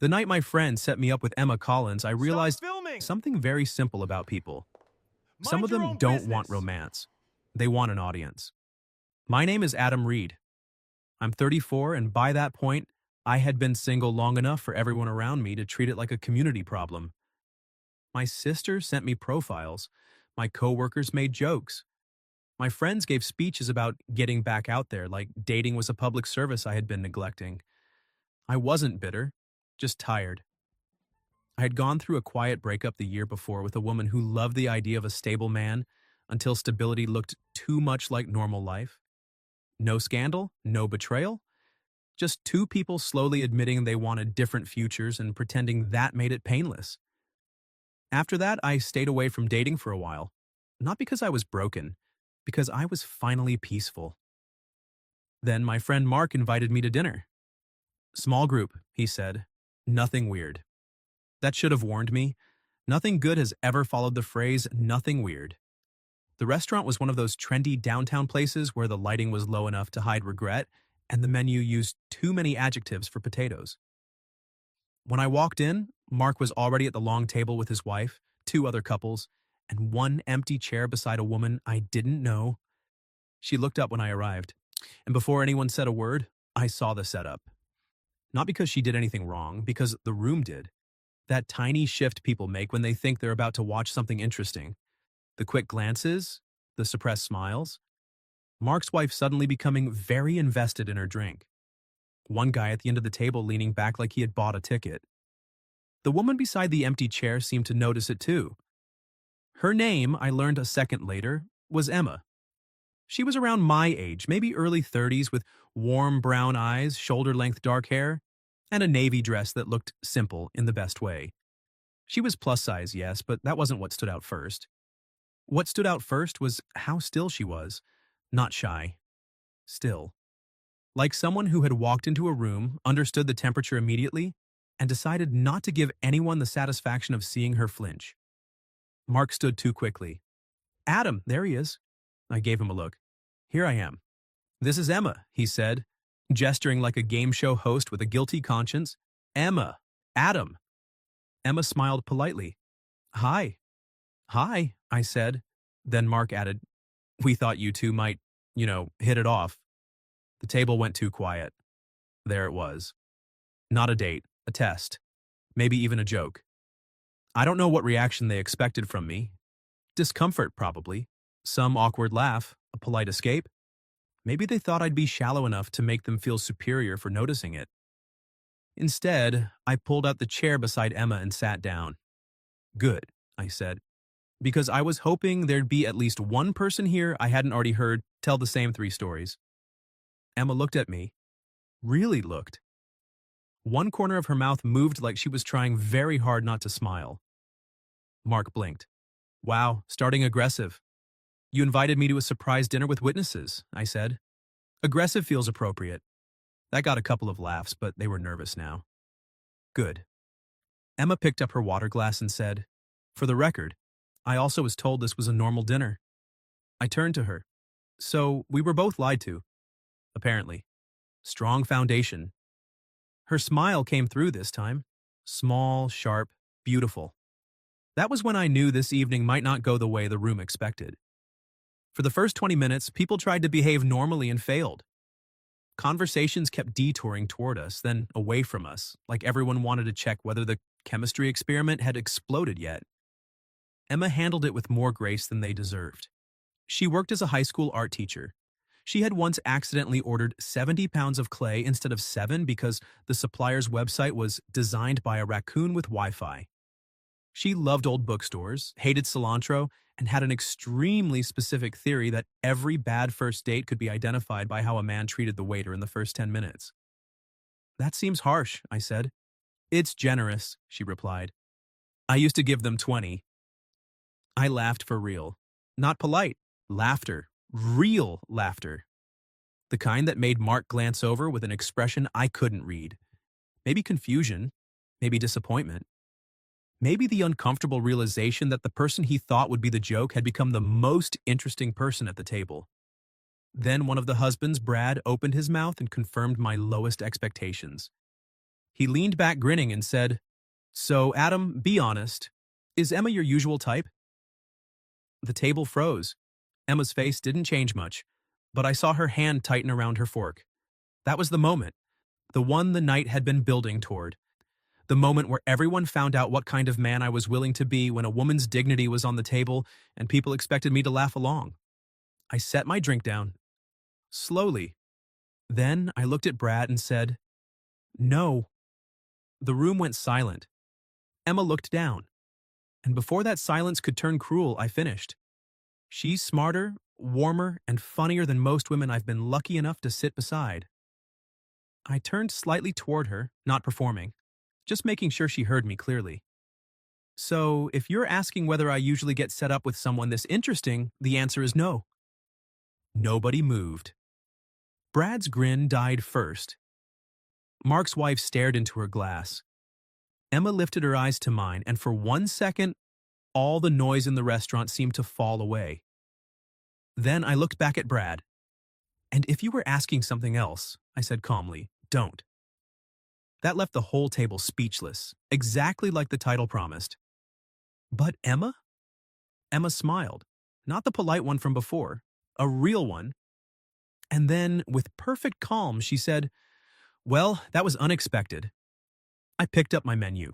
The night my friend set me up with Emma Collins, I Stop realized filming! something very simple about people. Some Mind of your them own don't want business! romance. They want an audience. My name is Adam Reed. I'm 34, and by that point, I had been single long enough for everyone around me to treat it like a community problem. My sister sent me profiles. My coworkers made jokes. My friends gave speeches about getting back out there, like dating was a public service I had been neglecting. I wasn't bitter, just tired. I had gone through a quiet breakup the year before with a woman who loved the idea of a stable man until stability looked too much like normal life. No scandal, no betrayal, just two people slowly admitting they wanted different futures and pretending that made it painless. After that, I stayed away from dating for a while, not because I was broken, because I was finally peaceful. Then my friend Mark invited me to dinner. Small group, he said. Nothing weird. That should have warned me. Nothing good has ever followed the phrase, nothing weird. The restaurant was one of those trendy downtown places where the lighting was low enough to hide regret, and the menu used too many adjectives for potatoes. When I walked in, Mark was already at the long table with his wife, two other couples, and one empty chair beside a woman I didn't know. She looked up when I arrived, and before anyone said a word, I saw the setup. Not because she did anything wrong, because the room did. That tiny shift people make when they think they're about to watch something interesting. The quick glances, the suppressed smiles. Mark's wife suddenly becoming very invested in her drink. One guy at the end of the table leaning back like he had bought a ticket. The woman beside the empty chair seemed to notice it too. Her name, I learned a second later, was Emma. She was around my age, maybe early 30s, with warm brown eyes, shoulder-length dark hair, and a navy dress that looked simple in the best way. She was plus size, yes, but that wasn't what stood out first. What stood out first was how still she was. Not shy. Still. Like someone who had walked into a room, understood the temperature immediately, and decided not to give anyone the satisfaction of seeing her flinch. Mark stood too quickly. Adam, there he is. I gave him a look. Here I am. This is Emma, he said, gesturing like a game show host with a guilty conscience. Emma. Adam. Emma smiled politely. Hi. Hi, I said. Then Mark added, we thought you two might, hit it off. The table went too quiet. There it was. Not a date, a test. Maybe even a joke. I don't know what reaction they expected from me. Discomfort, probably. Some awkward laugh, a polite escape. Maybe they thought I'd be shallow enough to make them feel superior for noticing it. Instead, I pulled out the chair beside Emma and sat down. Good, I said, because I was hoping there'd be at least one person here I hadn't already heard tell the same three stories. Emma looked at me. Really looked. One corner of her mouth moved like she was trying very hard not to smile. Mark blinked. Wow, starting aggressive. You invited me to a surprise dinner with witnesses, I said. Aggressive feels appropriate. That got a couple of laughs, but they were nervous now. Good. Emma picked up her water glass and said, for the record, I also was told this was a normal dinner. I turned to her. So we were both lied to. Apparently. Strong foundation. Her smile came through this time. Small, sharp, beautiful. That was when I knew this evening might not go the way the room expected. For the first 20 minutes, people tried to behave normally and failed. Conversations kept detouring toward us, then away from us, like everyone wanted to check whether the chemistry experiment had exploded yet. Emma handled it with more grace than they deserved. She worked as a high school art teacher. She had once accidentally ordered 70 pounds of clay instead of 7 because the supplier's website was designed by a raccoon with Wi-Fi. She loved old bookstores, hated cilantro, and had an extremely specific theory that every bad first date could be identified by how a man treated the waiter in the first 10 minutes. That seems harsh, I said. It's generous, she replied. I used to give them 20. I laughed for real. Not polite. Laughter. Real laughter. The kind that made Mark glance over with an expression I couldn't read. Maybe confusion. Maybe disappointment. Maybe the uncomfortable realization that the person he thought would be the joke had become the most interesting person at the table. Then one of the husbands, Brad, opened his mouth and confirmed my lowest expectations. He leaned back grinning and said, "So, Adam, be honest. Is Emma your usual type?" The table froze. Emma's face didn't change much, but I saw her hand tighten around her fork. That was the moment, the one the night had been building toward. The moment where everyone found out what kind of man I was willing to be when a woman's dignity was on the table and people expected me to laugh along. I set my drink down, slowly. Then I looked at Brad and said, "No." The room went silent. Emma looked down. And before that silence could turn cruel, I finished. "She's smarter, warmer, and funnier than most women I've been lucky enough to sit beside." I turned slightly toward her, not performing, just making sure she heard me clearly. "So, if you're asking whether I usually get set up with someone this interesting, the answer is no." Nobody moved. Brad's grin died first. Mark's wife stared into her glass. Emma lifted her eyes to mine, and for 1 second, all the noise in the restaurant seemed to fall away. Then I looked back at Brad. "And if you were asking something else," I said calmly, "don't." That left the whole table speechless, exactly like the title promised. "But Emma?" Emma smiled, not the polite one from before, a real one. And then, with perfect calm, she said, "Well, that was unexpected." I picked up my menu.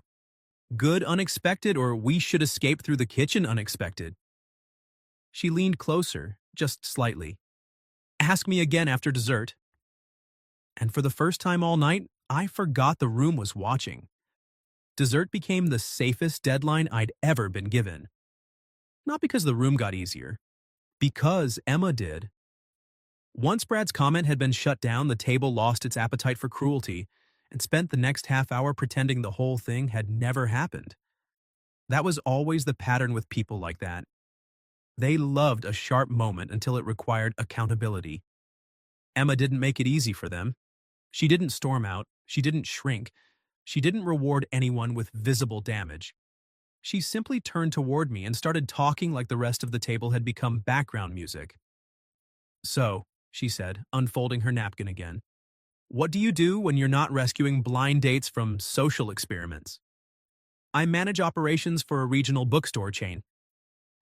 Good unexpected, or we should escape through the kitchen unexpected? She leaned closer, just slightly. "Ask me again after dessert." And for the first time all night, I forgot the room was watching. Dessert became the safest deadline I'd ever been given. Not because the room got easier, because Emma did. Once Brad's comment had been shut down, the table lost its appetite for cruelty and spent the next half hour pretending the whole thing had never happened. That was always the pattern with people like that. They loved a sharp moment until it required accountability. Emma didn't make it easy for them. She didn't storm out. She didn't shrink. She didn't reward anyone with visible damage. She simply turned toward me and started talking like the rest of the table had become background music. "So," she said, unfolding her napkin again, "what do you do when you're not rescuing blind dates from social experiments?" "I manage operations for a regional bookstore chain."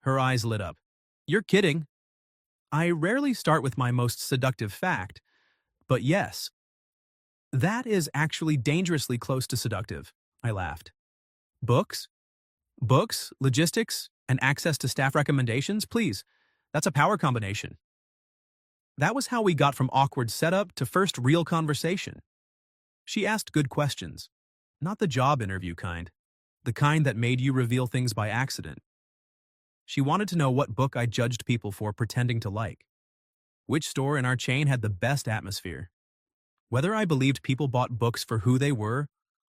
Her eyes lit up. "You're kidding." "I rarely start with my most seductive fact, but yes." "That is actually dangerously close to seductive," I laughed. "Books? Books, logistics, and access to staff recommendations? Please, that's a power combination." That was how we got from awkward setup to first real conversation. She asked good questions, not the job interview kind, the kind that made you reveal things by accident. She wanted to know what book I judged people for pretending to like, which store in our chain had the best atmosphere, whether I believed people bought books for who they were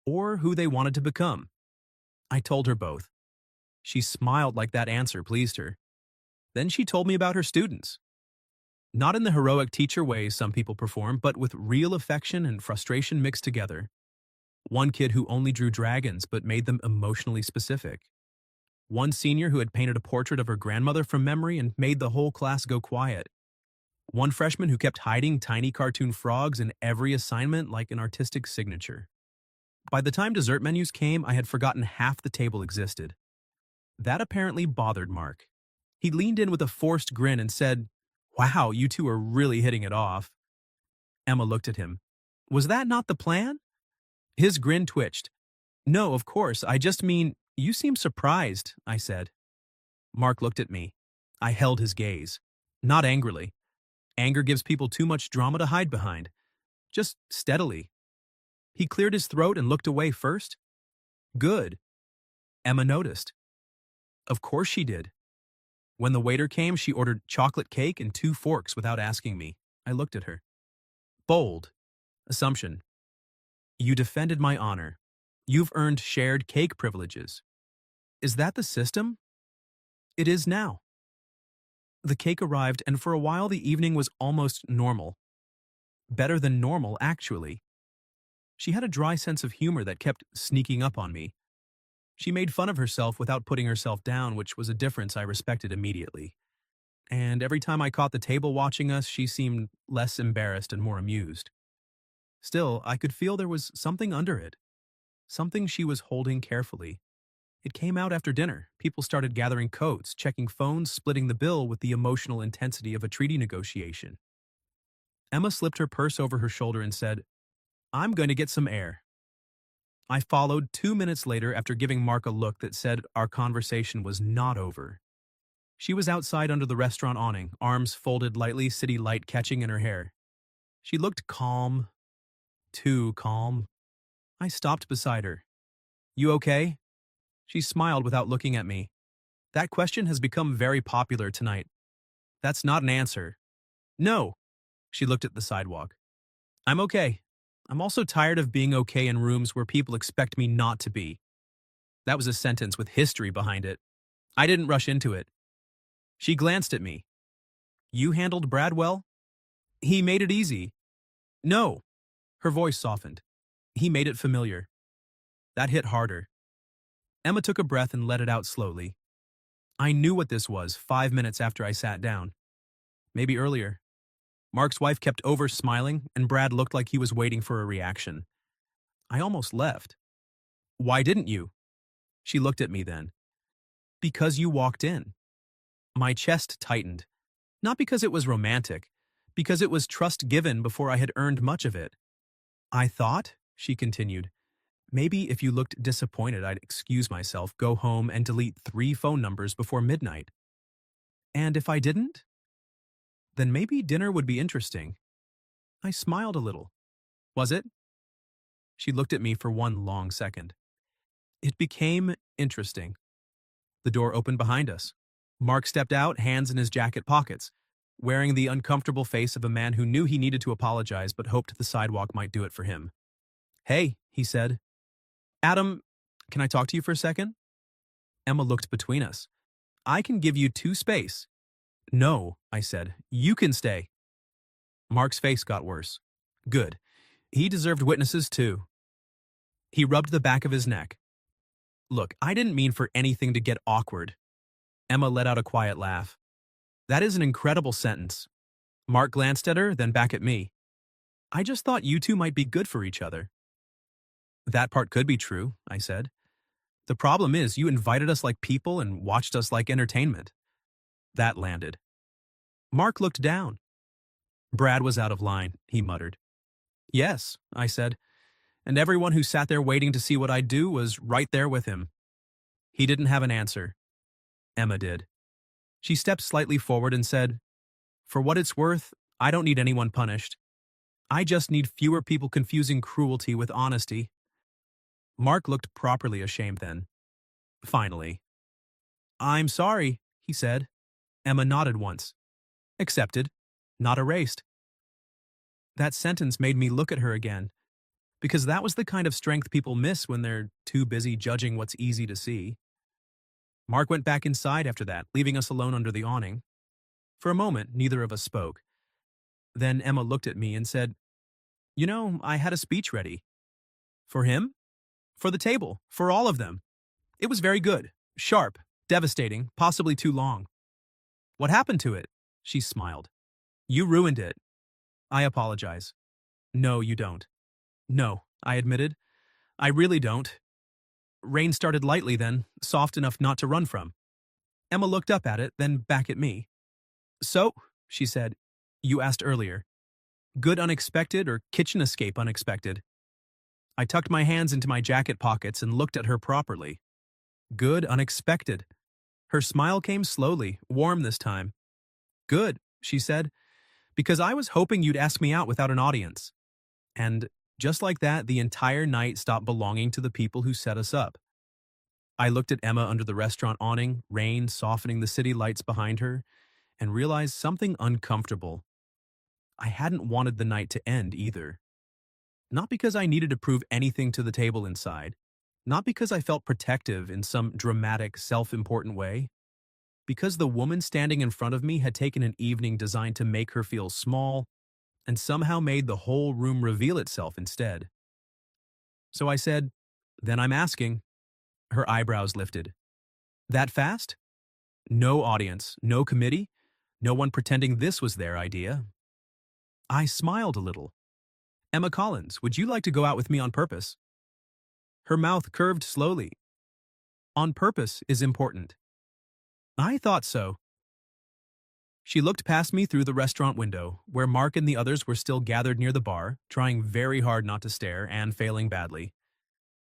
or who they wanted to become. I told her both. She smiled like that answer pleased her. Then she told me about her students. Not in the heroic teacher way some people perform, but with real affection and frustration mixed together. One kid who only drew dragons but made them emotionally specific. One senior who had painted a portrait of her grandmother from memory and made the whole class go quiet. One freshman who kept hiding tiny cartoon frogs in every assignment like an artistic signature. By the time dessert menus came, I had forgotten half the table existed. That apparently bothered Mark. He leaned in with a forced grin and said, "Wow, you two are really hitting it off." Emma looked at him. "Was that not the plan?" His grin twitched. "No, of course, I just mean, you seem surprised," I said. Mark looked at me. I held his gaze. Not angrily. Anger gives people too much drama to hide behind. Just steadily. He cleared his throat and looked away first. "Good." Emma noticed. Of course she did. When the waiter came, she ordered chocolate cake and 2 forks without asking me. I looked at her. Bold. Assumption. "You defended my honor. You've earned shared cake privileges." Is that the system? It is now. The cake arrived, and for a while the evening was almost normal. Better than normal, actually. She had a dry sense of humor that kept sneaking up on me. She made fun of herself without putting herself down, which was a difference I respected immediately. And every time I caught the table watching us, she seemed less embarrassed and more amused. Still, I could feel there was something under it. something she was holding carefully. It came out after dinner. People started gathering coats, checking phones, splitting the bill with the emotional intensity of a treaty negotiation. Emma slipped her purse over her shoulder and said, "I'm going to get some air." I followed 2 minutes later after giving Mark a look that said our conversation was not over. She was outside under the restaurant awning, arms folded lightly, city light catching in her hair. She looked calm, too calm. I stopped beside her. "You okay?" She smiled without looking at me. "That question has become very popular tonight." "That's not an answer." "No." She looked at the sidewalk. "I'm okay. I'm also tired of being okay in rooms where people expect me not to be." That was a sentence with history behind it. I didn't rush into it. She glanced at me. "You handled Brad well?" "He made it easy." "No." Her voice softened. "He made it familiar." That hit harder. Emma took a breath and let it out slowly. I knew what this was 5 minutes after I sat down. Maybe earlier. Mark's wife kept over smiling, and Brad looked like he was waiting for a reaction. I almost left. "Why didn't you?" She looked at me then. "Because you walked in." My chest tightened. Not because it was romantic, because it was trust given before I had earned much of it. "I thought," she continued, "maybe if you looked disappointed I'd excuse myself, go home, and delete 3 phone numbers before midnight. And if I didn't? Then maybe dinner would be interesting." I smiled a little. "Was it?" She looked at me for one long second. "It became interesting." The door opened behind us. Mark stepped out, hands in his jacket pockets, wearing the uncomfortable face of a man who knew he needed to apologize but hoped the sidewalk might do it for him. "Hey," he said. "Adam, can I talk to you for a second?" Emma looked between us. "I can give you 2 space." "No," I said. "You can stay." Mark's face got worse. Good. He deserved witnesses too. He rubbed the back of his neck. "Look, I didn't mean for anything to get awkward." Emma let out a quiet laugh. "That is an incredible sentence." Mark glanced at her, then back at me. "I just thought you two might be good for each other." "That part could be true," I said. "The problem is you invited us like people and watched us like entertainment." That landed. Mark looked down. "Brad was out of line," he muttered. "Yes," I said, "and everyone who sat there waiting to see what I'd do was right there with him." He didn't have an answer. Emma did. She stepped slightly forward and said, "For what it's worth, I don't need anyone punished. I just need fewer people confusing cruelty with honesty." Mark looked properly ashamed then. Finally. "I'm sorry," he said. Emma nodded once. Accepted. Not erased. That sentence made me look at her again, because that was the kind of strength people miss when they're too busy judging what's easy to see. Mark went back inside after that, leaving us alone under the awning. For a moment, neither of us spoke. Then Emma looked at me and said, "You know, I had a speech ready." "For him?" "For the table, for all of them. It was very good, sharp, devastating, possibly too long." "What happened to it?" She smiled. "You ruined it." "I apologize." "No, you don't." "No," I admitted. "I really don't." Rain started lightly then, soft enough not to run from. Emma looked up at it, then back at me. "So," she said, "you asked earlier. Good unexpected or kitchen escape unexpected?" I tucked my hands into my jacket pockets and looked at her properly. Good unexpected. Her smile came slowly, warm this time. "Good," she said, "because I was hoping you'd ask me out without an audience." And just like that, the entire night stopped belonging to the people who set us up. I looked at Emma under the restaurant awning, rain softening the city lights behind her, and realized something uncomfortable. I hadn't wanted the night to end either. Not because I needed to prove anything to the table inside. Not because I felt protective in some dramatic, self-important way. Because the woman standing in front of me had taken an evening designed to make her feel small, and somehow made the whole room reveal itself instead. So I said, "Then I'm asking." Her eyebrows lifted. "That fast?" No audience, no committee, no one pretending this was their idea. I smiled a little. "Emma Collins, would you like to go out with me on purpose?" Her mouth curved slowly. On purpose is important. I thought so. She looked past me through the restaurant window, where Mark and the others were still gathered near the bar, trying very hard not to stare and failing badly.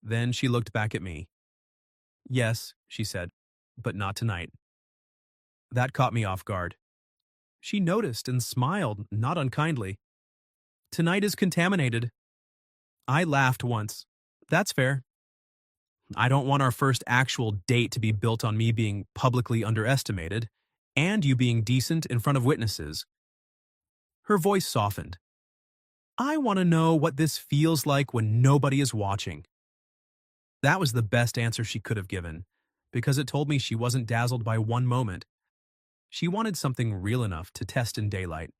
Then she looked back at me. Yes, she said, but not tonight. That caught me off guard. She noticed and smiled, not unkindly. Tonight is contaminated. I laughed once. That's fair. I don't want our first actual date to be built on me being publicly underestimated, and you being decent in front of witnesses. Her voice softened. I want to know what this feels like when nobody is watching. That was the best answer she could have given, because it told me she wasn't dazzled by one moment. She wanted something real enough to test in daylight.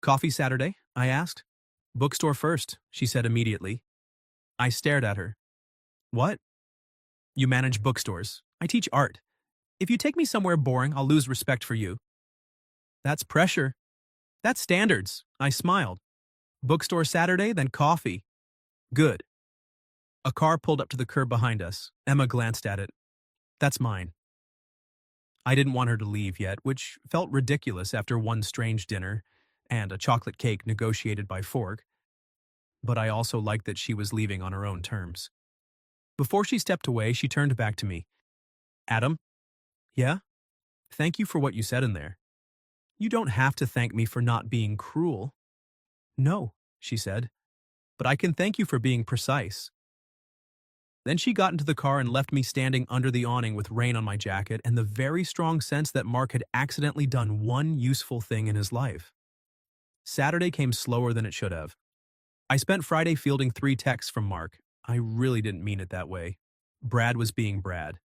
Coffee Saturday? I asked. Bookstore first, she said immediately. I stared at her. What? You manage bookstores. I teach art. If you take me somewhere boring, I'll lose respect for you. That's pressure. That's standards. I smiled. Bookstore Saturday, then coffee. Good. A car pulled up to the curb behind us. Emma glanced at it. That's mine. I didn't want her to leave yet, which felt ridiculous after one strange dinner and a chocolate cake negotiated by fork. But I also liked that she was leaving on her own terms. Before she stepped away, she turned back to me. Adam? Yeah? Thank you for what you said in there. You don't have to thank me for not being cruel. No, she said, but I can thank you for being precise. Then she got into the car and left me standing under the awning with rain on my jacket and the very strong sense that Mark had accidentally done one useful thing in his life. Saturday came slower than it should have. I spent Friday fielding 3 texts from Mark. I really didn't mean it that way. Brad was being Brad.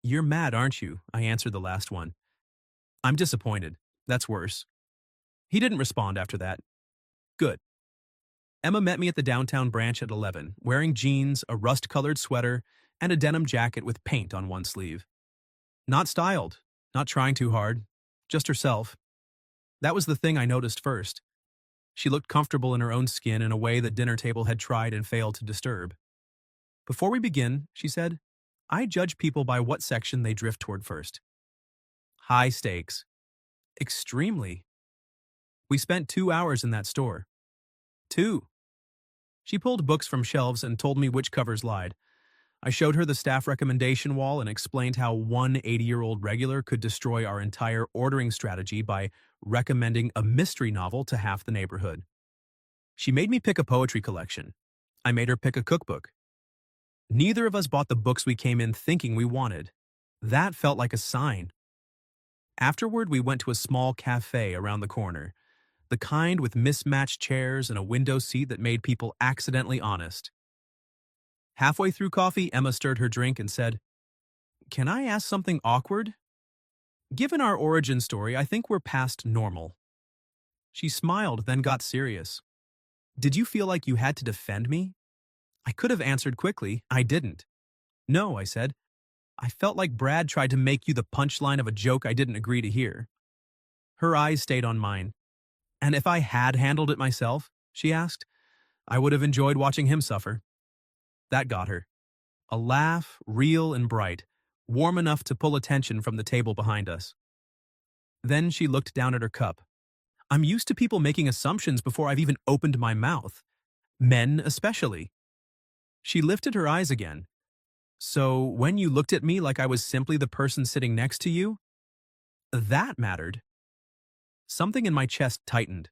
You're mad, aren't you? I answered the last one. I'm disappointed. That's worse. He didn't respond after that. Good. Emma met me at the downtown branch at 11, wearing jeans, a rust-colored sweater, and a denim jacket with paint on one sleeve. Not styled, not trying too hard, just herself. That was the thing I noticed first. She looked comfortable in her own skin in a way the dinner table had tried and failed to disturb. Before we begin, she said, I judge people by what section they drift toward first. High stakes. Extremely. We spent 2 hours in that store. 2. She pulled books from shelves and told me which covers lied. I showed her the staff recommendation wall and explained how one 80-year-old regular could destroy our entire ordering strategy by recommending a mystery novel to half the neighborhood. She made me pick a poetry collection. I made her pick a cookbook. Neither of us bought the books we came in thinking we wanted. That felt like a sign. Afterward, we went to a small cafe around the corner, the kind with mismatched chairs and a window seat that made people accidentally honest. Halfway through coffee, Emma stirred her drink and said, Can I ask something awkward? Given our origin story, I think we're past normal. She smiled, then got serious. Did you feel like you had to defend me? I could have answered quickly. I didn't. No, I said. I felt like Brad tried to make you the punchline of a joke I didn't agree to hear. Her eyes stayed on mine. And if I had handled it myself, she asked, I would have enjoyed watching him suffer. That got her. A laugh, real and bright, warm enough to pull attention from the table behind us. Then she looked down at her cup. I'm used to people making assumptions before I've even opened my mouth. Men especially. She lifted her eyes again. So when you looked at me like I was simply the person sitting next to you, that mattered. Something in my chest tightened.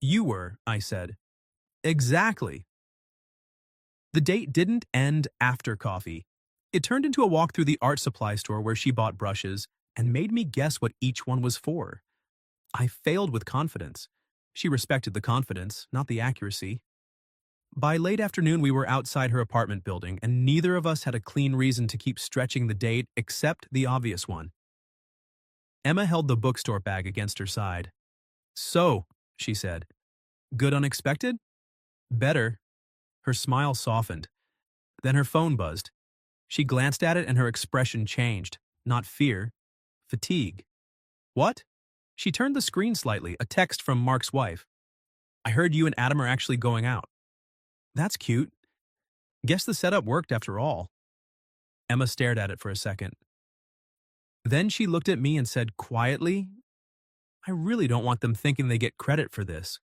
You were, I said. Exactly. The date didn't end after coffee. It turned into a walk through the art supply store where she bought brushes and made me guess what each one was for. I failed with confidence. She respected the confidence, not the accuracy. By late afternoon, we were outside her apartment building, and neither of us had a clean reason to keep stretching the date except the obvious one. Emma held the bookstore bag against her side. So, she said, good unexpected? Better. Her smile softened. Then her phone buzzed. She glanced at it and her expression changed. Not fear. Fatigue. What? She turned the screen slightly, a text from Mark's wife. I heard you and Adam are actually going out. That's cute. Guess the setup worked after all. Emma stared at it for a second. Then she looked at me and said quietly, I really don't want them thinking they get credit for this.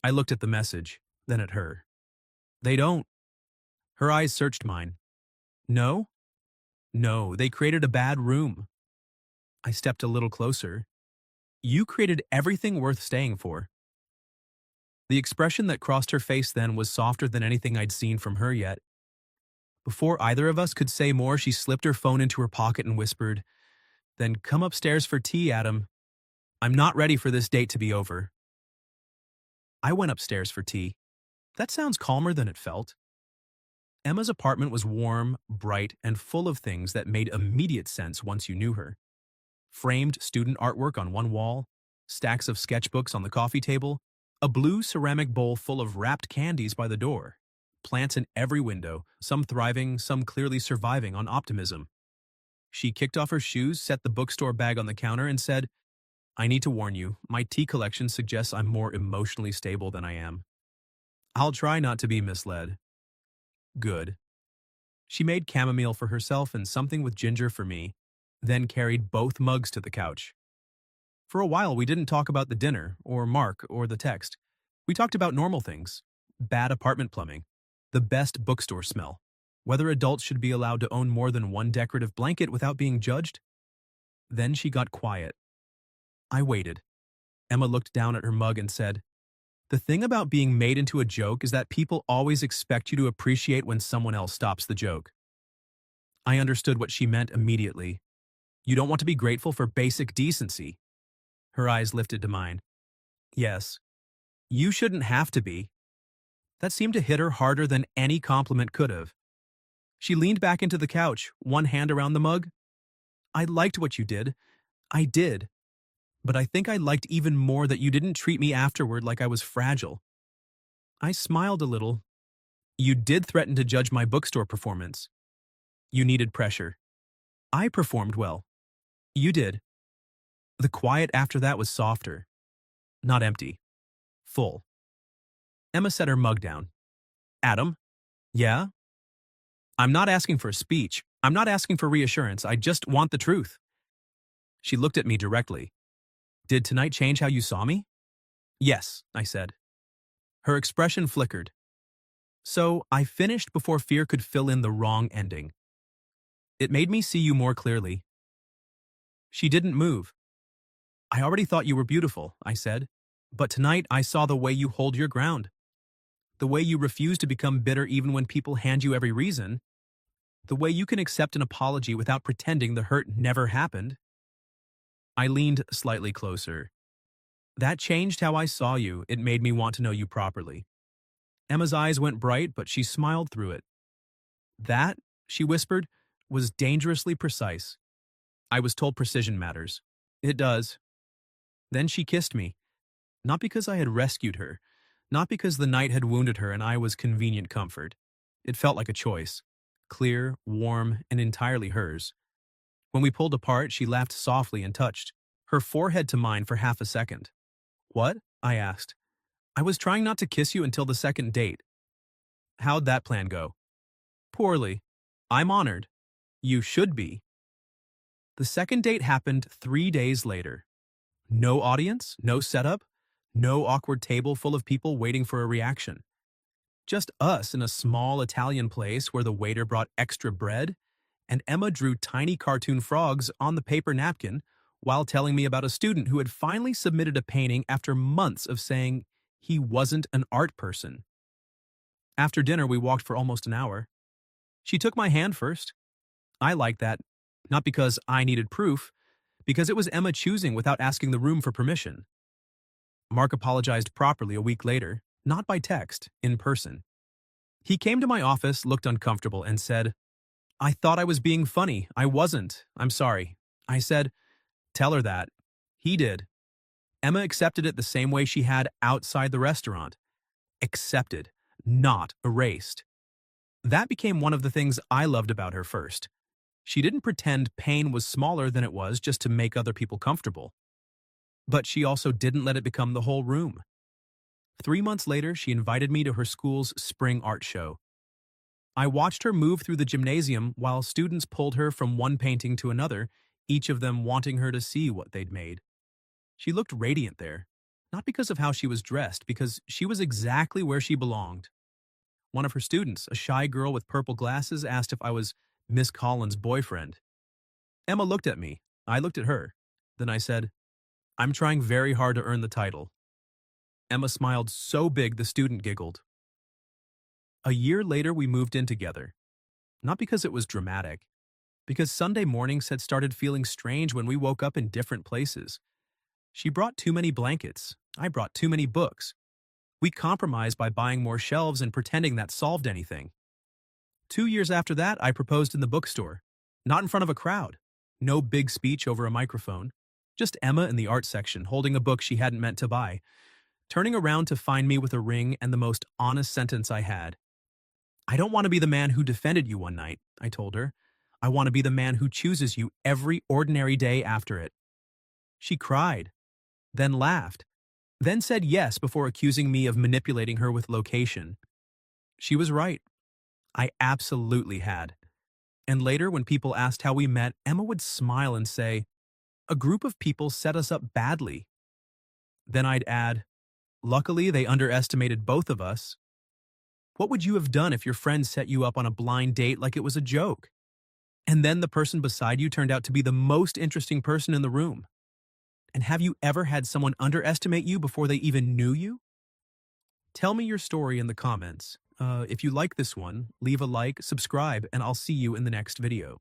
I looked at the message, then at her. They don't. Her eyes searched mine. No? No, they created a bad room. I stepped a little closer. You created everything worth staying for. The expression that crossed her face then was softer than anything I'd seen from her yet. Before either of us could say more, she slipped her phone into her pocket and whispered, Then come upstairs for tea, Adam. I'm not ready for this date to be over. I went upstairs for tea. That sounds calmer than it felt. Emma's apartment was warm, bright, and full of things that made immediate sense once you knew her. Framed student artwork on one wall, stacks of sketchbooks on the coffee table, a blue ceramic bowl full of wrapped candies by the door, plants in every window, some thriving, some clearly surviving on optimism. She kicked off her shoes, set the bookstore bag on the counter, and said, I need to warn you, my tea collection suggests I'm more emotionally stable than I am. I'll try not to be misled. Good. She made chamomile for herself and something with ginger for me, then carried both mugs to the couch. For a while, we didn't talk about the dinner, or Mark, or the text. We talked about normal things. Bad apartment plumbing. The best bookstore smell. Whether adults should be allowed to own more than one decorative blanket without being judged. Then she got quiet. I waited. Emma looked down at her mug and said, The thing about being made into a joke is that people always expect you to appreciate when someone else stops the joke. I understood what she meant immediately. You don't want to be grateful for basic decency. Her eyes lifted to mine. Yes. You shouldn't have to be. That seemed to hit her harder than any compliment could have. She leaned back into the couch, one hand around the mug. I liked what you did. I did. But I think I liked even more that you didn't treat me afterward like I was fragile. I smiled a little. You did threaten to judge my bookstore performance. You needed pressure. I performed well. You did. The quiet after that was softer. Not empty. Full. Emma set her mug down. Adam? Yeah? I'm not asking for a speech. I'm not asking for reassurance. I just want the truth. She looked at me directly. Did tonight change how you saw me? Yes, I said. Her expression flickered. So I finished before fear could fill in the wrong ending. It made me see you more clearly. She didn't move. I already thought you were beautiful, I said, but tonight I saw the way you hold your ground. The way you refuse to become bitter even when people hand you every reason. The way you can accept an apology without pretending the hurt never happened. I leaned slightly closer. That changed how I saw you. It made me want to know you properly. Emma's eyes went bright, but she smiled through it. That, she whispered, was dangerously precise. I was told precision matters. It does. Then she kissed me. Not because I had rescued her. Not because the night had wounded her and I was convenient comfort. It felt like a choice. Clear, warm, and entirely hers. When we pulled apart, she laughed softly and touched her forehead to mine for half a second. What? I asked. I was trying not to kiss you until the second date. How'd that plan go? Poorly. I'm honored. You should be. The second date happened 3 days later. No audience, no setup, no awkward table full of people waiting for a reaction. Just us in a small Italian place where the waiter brought extra bread, and Emma drew tiny cartoon frogs on the paper napkin while telling me about a student who had finally submitted a painting after months of saying he wasn't an art person. After dinner, we walked for almost an hour. She took my hand first. I liked that, not because I needed proof, because it was Emma choosing without asking the room for permission. Mark apologized properly a week later, not by text, in person. He came to my office, looked uncomfortable, and said, I thought I was being funny. I wasn't. I'm sorry. I said, Tell her that. He did. Emma accepted it the same way she had outside the restaurant. Accepted, not erased. That became one of the things I loved about her first. She didn't pretend pain was smaller than it was just to make other people comfortable. But she also didn't let it become the whole room. 3 months later, she invited me to her school's spring art show. I watched her move through the gymnasium while students pulled her from one painting to another, each of them wanting her to see what they'd made. She looked radiant there, not because of how she was dressed, because she was exactly where she belonged. One of her students, a shy girl with purple glasses, asked if I was Miss Collins' boyfriend. Emma looked at me. I looked at her. Then I said, "I'm trying very hard to earn the title." Emma smiled so big the student giggled. A year later, we moved in together. Not because it was dramatic, because Sunday mornings had started feeling strange when we woke up in different places. She brought too many blankets. I brought too many books. We compromised by buying more shelves and pretending that solved anything. 2 years after that, I proposed in the bookstore. Not in front of a crowd. No big speech over a microphone. Just Emma in the art section holding a book she hadn't meant to buy, turning around to find me with a ring and the most honest sentence I had. "I don't want to be the man who defended you one night," I told her. "I want to be the man who chooses you every ordinary day after it." She cried, then laughed, then said yes before accusing me of manipulating her with location. She was right. I absolutely had. And later, when people asked how we met, Emma would smile and say, "A group of people set us up badly." Then I'd add, "Luckily, they underestimated both of us." What would you have done if your friend set you up on a blind date like it was a joke? And then the person beside you turned out to be the most interesting person in the room. And have you ever had someone underestimate you before they even knew you? Tell me your story in the comments. If you like this one, leave a like, subscribe, and I'll see you in the next video.